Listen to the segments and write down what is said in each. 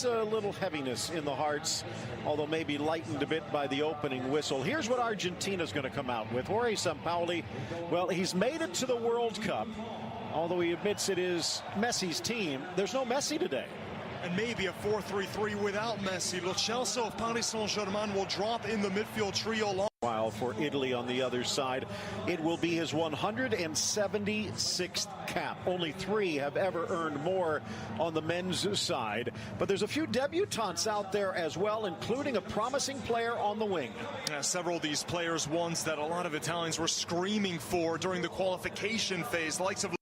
sense a little heaviness in the hearts, although maybe lightened a bit by the opening whistle. Here's what Argentina's going to come out with. Jorge Sampaoli, well, he's made it to the World Cup, although he admits it is Messi's team. There's no Messi today. And maybe a 4-3-3 without Messi. Lo Celso of Paris Saint-Germain will drop in the midfield trio. While for Italy on the other side, it will be his 176th cap. Only 3 have ever earned more on the men's side. But there's a few debutantes out there as well, including a promising player on the wing. Several of these players, ones that a lot of Italians were screaming for during the qualification phase, likes of...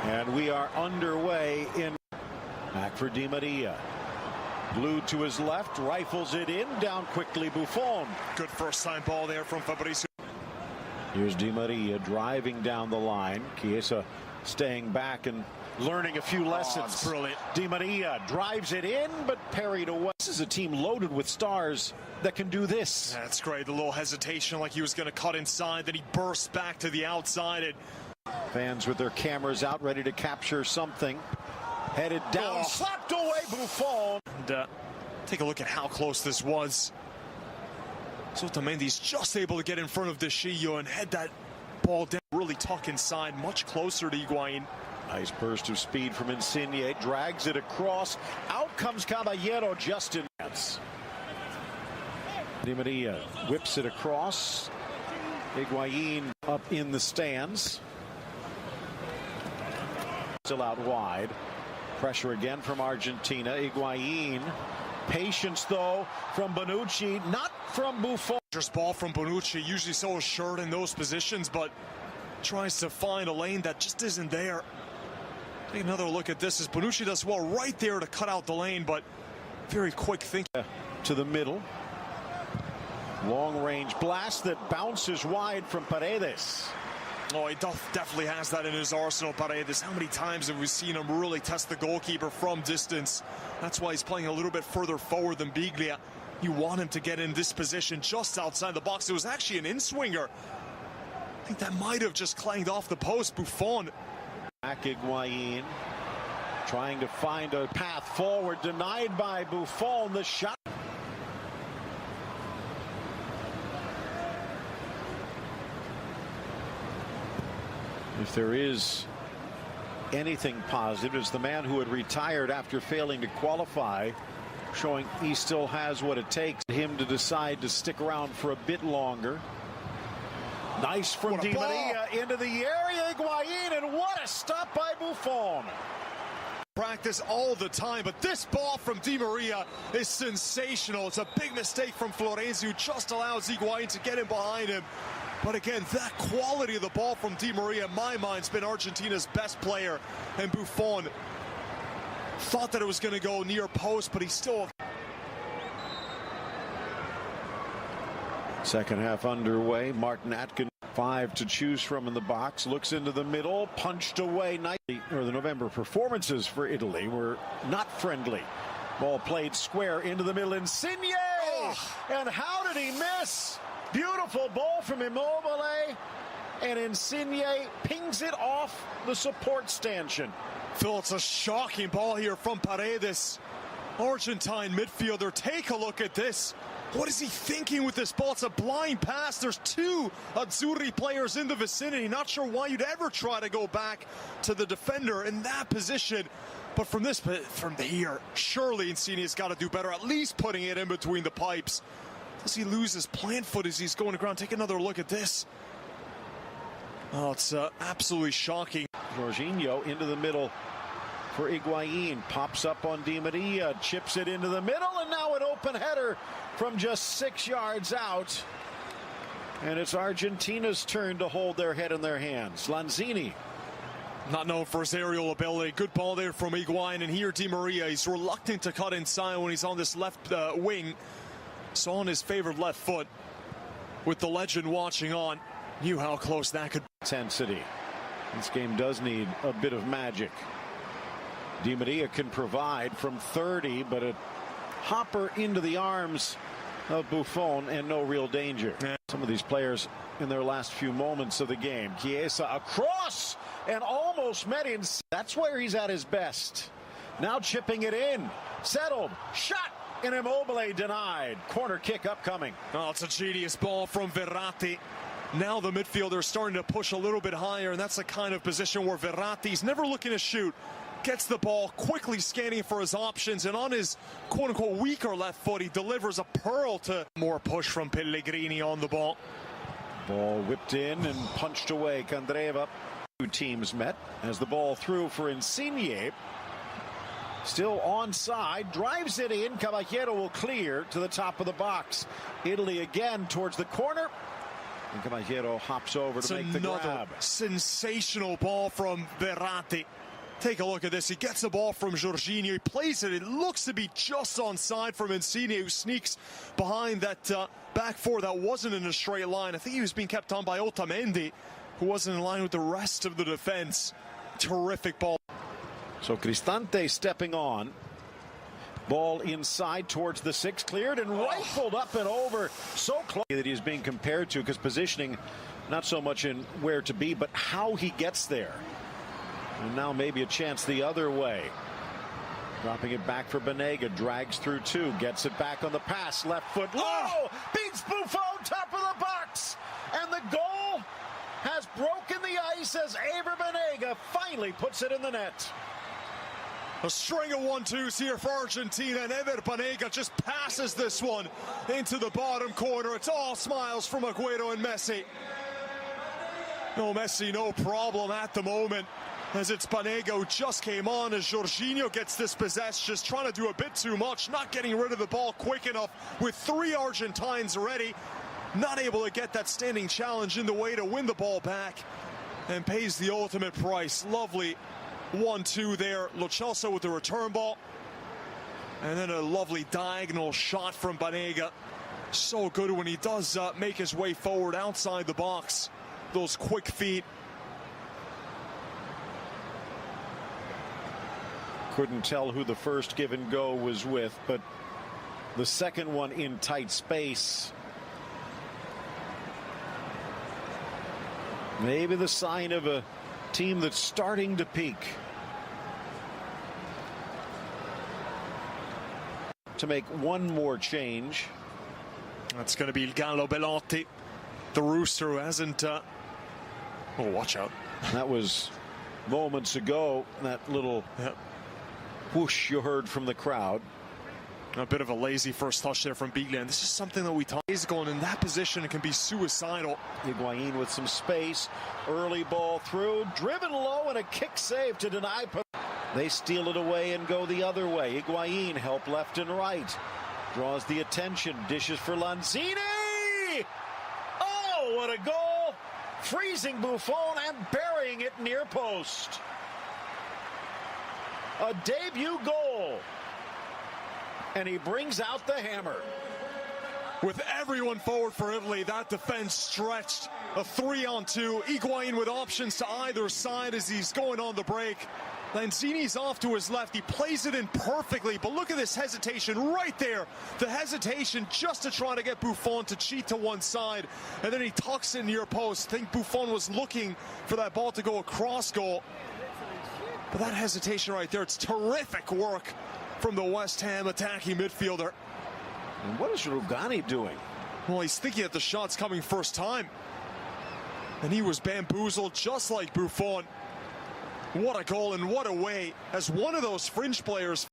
And we are underway in back for Di Maria. Glued to his left, rifles it in, down quickly Buffon. Good first time ball there from Fabrizio. Here's Di Maria driving down the line. Chiesa staying back and learning a few lessons. That's brilliant. Di Maria drives it in, but parried away. This is a team loaded with stars that can do this. That's great. The little hesitation like he was going to cut inside, then he bursts back to the outside. And fans with their cameras out, ready to capture something. Headed down, slapped away Buffon. And take a look at how close this was. So Otamendi's just able to get in front of Deschillo and head that ball down, really tuck inside, much closer to Higuain. Nice burst of speed from Insigne, drags it across. Out comes Caballero just in advance. Di Maria whips it across. Higuain up in the stands. Still out wide. Pressure again from Argentina. Higuain. Patience, though, from Bonucci, not from Buffon. Just ball from Bonucci, usually so assured in those positions, but tries to find a lane that just isn't there. Take another look at this as Bonucci does well right there to cut out the lane, but very quick thinking. To the middle. Long-range blast that bounces wide from Paredes. Oh, he definitely has that in his arsenal, Paredes. How many times have we seen him really test the goalkeeper from distance? That's why he's playing a little bit further forward than Biglia. You want him to get in this position just outside the box. It was actually an in-swinger. I think that might have just clanged off the post. Buffon. Back Higuain trying to find a path forward, denied by Buffon. The shot. If there is anything positive, it's the man who had retired after failing to qualify, showing he still has what it takes for him to decide to stick around for a bit longer. Nice from Di Maria into the area, Higuain, and what a stop by Buffon. Practice all the time, but this ball from Di Maria is sensational. It's a big mistake from Florenzi, who just allows Higuain to get in behind him. But again, that quality of the ball from Di Maria, in my mind, has been Argentina's best player. And Buffon thought that it was going to go near post, but he still... Second half underway. Martin Atkins, 5 to choose from in the box. Looks into the middle, punched away nicely. The November performances for Italy were not friendly. Ball played square into the middle. Insigne! Oh. And how did he miss? Beautiful ball from Immobile, and Insigne pings it off the support stanchion. Phil, it's a shocking ball here from Paredes. Argentine midfielder, take a look at this. What is he thinking with this ball? It's a blind pass. There's 2 Azzurri players in the vicinity. Not sure why you'd ever try to go back to the defender in that position. But from here, surely Insigne's got to do better, at least putting it in between the pipes. Does he lose his plant foot as he's going to ground? Take another look at this. Oh, it's absolutely shocking. Jorginho into the middle for Higuain. Pops up on Di Maria, chips it into the middle, and now an open header from just 6 yards out. And it's Argentina's turn to hold their head in their hands. Lanzini. Not known for his aerial ability. Good ball there from Higuain, and here Di Maria. He's reluctant to cut inside when he's on this left wing. So on his favored left foot, with the legend watching on, knew how close that could be. Intensity. This game does need a bit of magic. Di Maria can provide from 30, but a hopper into the arms of Buffon and no real danger. Some of these players in their last few moments of the game. Chiesa across, and almost met in. That's where he's at his best. Now chipping it in. Settled. Shot. And Immobile denied. Corner kick upcoming. Oh, it's a genius ball from Verratti. Now the midfielder is starting to push a little bit higher, and that's the kind of position where Verratti's never looking to shoot. Gets the ball, quickly scanning for his options, and on his quote-unquote weaker left foot, he delivers a pearl to more push from Pellegrini on the ball. Ball whipped in and punched away. Candreva. Two teams met as the ball through for Insigne. Still onside, drives it in. Caballero will clear to the top of the box. Italy again towards the corner. And Caballero hops over to make the grab. Sensational ball from Verratti. Take a look at this. He gets the ball from Jorginho. He plays it. It looks to be just onside from Insigne, who sneaks behind that back four that wasn't in a straight line. I think he was being kept on by Otamendi, who wasn't in line with the rest of the defense. Terrific ball. So Cristante stepping on. Ball inside towards the six, cleared and rifled up and over. So close that he's being compared to, because positioning not so much in where to be, but how he gets there. And now maybe a chance the other way. Dropping it back for Banega, drags through two, gets it back on the pass, left foot low, beats Buffon, top of the box, and the goal has broken the ice as Ever Banega finally puts it in the net. A string of 1-2s here for Argentina, and Ever Banega just passes this one into the bottom corner. It's all smiles from Aguero and Messi. No Messi, no problem at the moment, as it's Banega who just came on as Jorginho gets this possessed, just trying to do a bit too much, not getting rid of the ball quick enough with three Argentines ready, not able to get that standing challenge in the way to win the ball back, and pays the ultimate price. Lovely 1-2 there. Lo Celso with the return ball, and then a lovely diagonal shot from Banega. So good when he does make his way forward outside the box. Those quick feet. Couldn't tell who the first give and go was with, but the second one in tight space. Maybe the sign of a team that's starting to peak. To make one more change. That's going to be Il Gallo Belotti, the rooster who hasn't... Oh, watch out. That was moments ago, that little whoosh you heard from the crowd. A bit of a lazy first touch there from Biglia, and this is something that we talk. He's going in that position, it can be suicidal. Higuain with some space, early ball through, driven low, and a kick save to deny. They steal it away and go the other way. Higuain help left and right, draws the attention, dishes for Lanzini. Oh, what a goal! Freezing Buffon and burying it near post. A debut goal. And he brings out the hammer. With everyone forward for Italy, that defense stretched. A 3-on-2. Higuain with options to either side as he's going on the break. Lanzini's off to his left. He plays it in perfectly, but look at this hesitation right there. The hesitation just to try to get Buffon to cheat to one side, and then he tucks in near post. I think Buffon was looking for that ball to go across goal. But that hesitation right there, it's terrific work from the West Ham attacking midfielder. And what is Rugani doing? Well, he's thinking that the shot's coming first time, and he was bamboozled just like Buffon. What a goal and what a way, as one of those fringe players